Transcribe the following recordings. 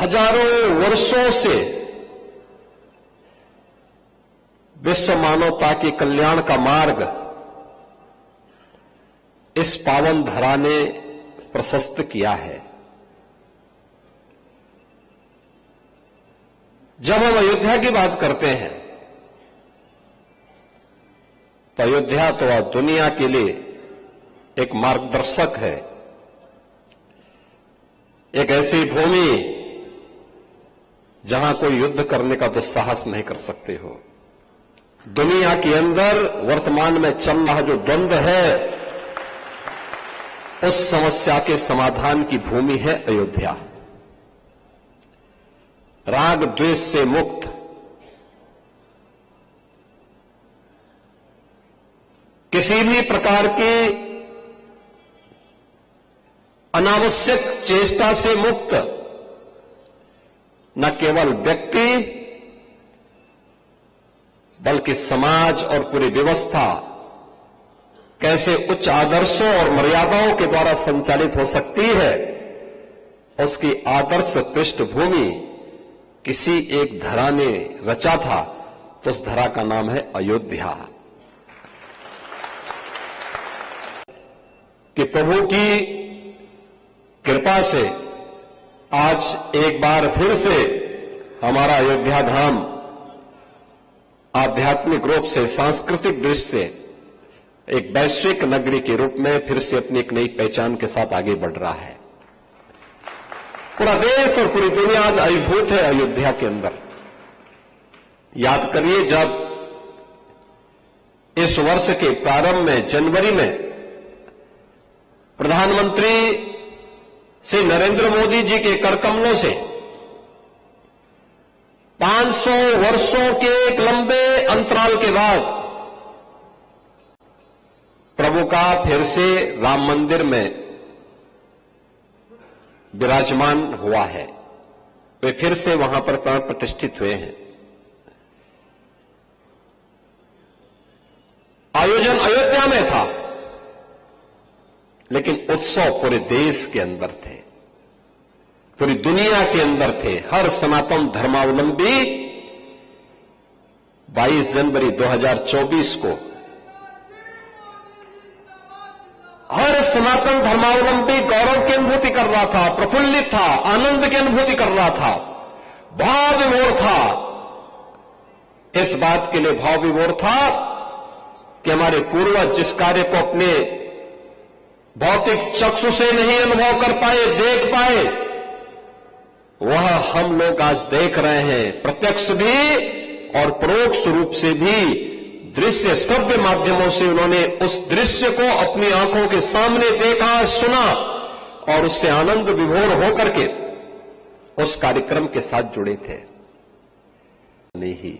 हजारों वर्षों से विश्व मानवता के कल्याण का मार्ग इस पावन धरा ने प्रशस्त किया है। जब हम अयोध्या की बात करते हैं तो अयोध्या तो दुनिया के लिए एक मार्गदर्शक है, एक ऐसी भूमि जहां कोई युद्ध करने का दुस्साहस नहीं कर सकते हो। दुनिया के अंदर वर्तमान में चल रहा जो द्वंद्व है, उस समस्या के समाधान की भूमि है अयोध्या। राग द्वेष से मुक्त, किसी भी प्रकार की अनावश्यक चेष्टा से मुक्त, न केवल व्यक्ति बल्कि समाज और पूरी व्यवस्था कैसे उच्च आदर्शों और मर्यादाओं के द्वारा संचालित हो सकती है, उसकी आदर्श पृष्ठभूमि किसी एक धरा ने रचा था, तो उस धरा का नाम है अयोध्या। कि प्रभु की कृपा से आज एक बार फिर से हमारा अयोध्या धाम आध्यात्मिक रूप से, सांस्कृतिक दृष्टि से एक वैश्विक नगरी के रूप में फिर से अपनी एक नई पहचान के साथ आगे बढ़ रहा है। पूरा देश और पूरी दुनिया आज अभिभूत है अयोध्या के अंदर। याद करिए, जब इस वर्ष के प्रारंभ में जनवरी में प्रधानमंत्री श्री नरेंद्र मोदी जी के करकमलों से 500 वर्षों के एक लंबे अंतराल के बाद प्रभु का फिर से राम मंदिर में विराजमान हुआ है, वे फिर से वहां पर प्राण प्रतिष्ठित हुए हैं। आयोजन अयोध्या में था, लेकिन उत्सव पूरे देश के अंदर थे, पूरी दुनिया के अंदर थे। हर सनातन धर्मावलंबी 22 जनवरी 2024 को, हर सनातन धर्मावलंबी गौरव की अनुभूति कर रहा था, प्रफुल्लित था, आनंद की अनुभूति कर रहा था, भाव विभोर था। इस बात के लिए भाव विभोर था कि हमारे पूर्वज जिस कार्य को अपने भौतिक चक्षु से नहीं अनुभव कर पाए, देख पाए, वह हम लोग आज देख रहे हैं, प्रत्यक्ष भी और परोक्ष रूप से भी। दृश्य श्रव्य माध्यमों से उन्होंने उस दृश्य को अपनी आंखों के सामने देखा, सुना और उससे आनंद विभोर होकर के उस कार्यक्रम के साथ जुड़े थे। नहीं,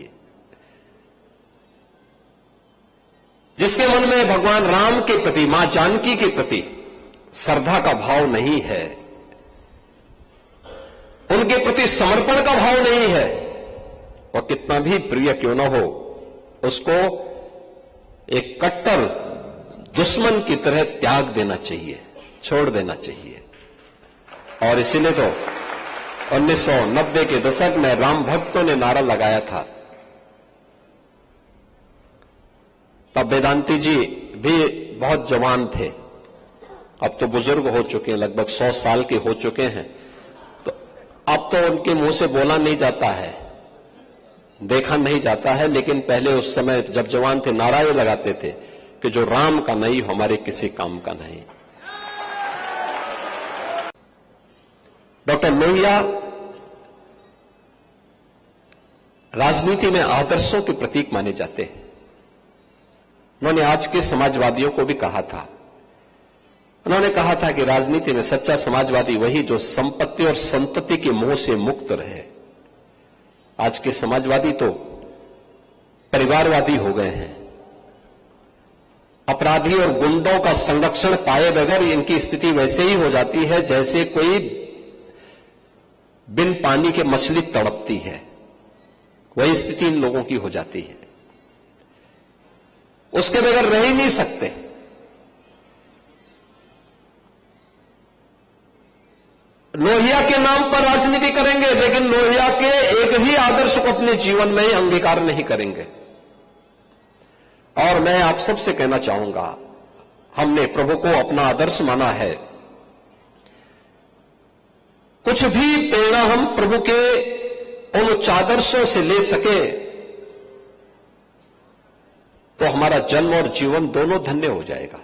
जिसके मन में भगवान राम के प्रति, मां जानकी के प्रति श्रद्धा का भाव नहीं है, उनके प्रति समर्पण का भाव नहीं है, वह कितना भी प्रिय क्यों न हो, उसको एक कट्टर दुश्मन की तरह त्याग देना चाहिए, छोड़ देना चाहिए। और इसीलिए तो 1990 के दशक में राम भक्तों ने नारा लगाया था। तब वेदांती जी भी बहुत जवान थे, अब तो बुजुर्ग हो चुके हैं, लगभग 100 साल के हो चुके हैं। तो अब तो उनके मुंह से बोला नहीं जाता है, देखा नहीं जाता है, लेकिन पहले उस समय जब जवान थे नारा ये लगाते थे कि जो राम का नहीं हमारे किसी काम का नहीं। डॉक्टर लोहिया राजनीति में आदर्शों के प्रतीक माने जाते हैं। उन्होंने आज के समाजवादियों को भी कहा था, उन्होंने कहा था कि राजनीति में सच्चा समाजवादी वही जो संपत्ति और संतति के मोह से मुक्त रहे। आज के समाजवादी तो परिवारवादी हो गए हैं, अपराधी और गुंडों का संरक्षण पाए बगैर इनकी स्थिति वैसे ही हो जाती है जैसे कोई बिन पानी के मछली तड़पती है, वही स्थिति इन लोगों की हो जाती है। उसके बगैर रह ही नहीं सकते। लोहिया के नाम पर राजनीति करेंगे, लेकिन लोहिया के एक भी आदर्श को अपने जीवन में अंगीकार नहीं करेंगे। और मैं आप सबसे कहना चाहूंगा, हमने प्रभु को अपना आदर्श माना है। कुछ भी प्रेरणा हम प्रभु के उन उच्च आदर्शों से ले सके तो हमारा जन्म और जीवन दोनों धन्य हो जाएगा।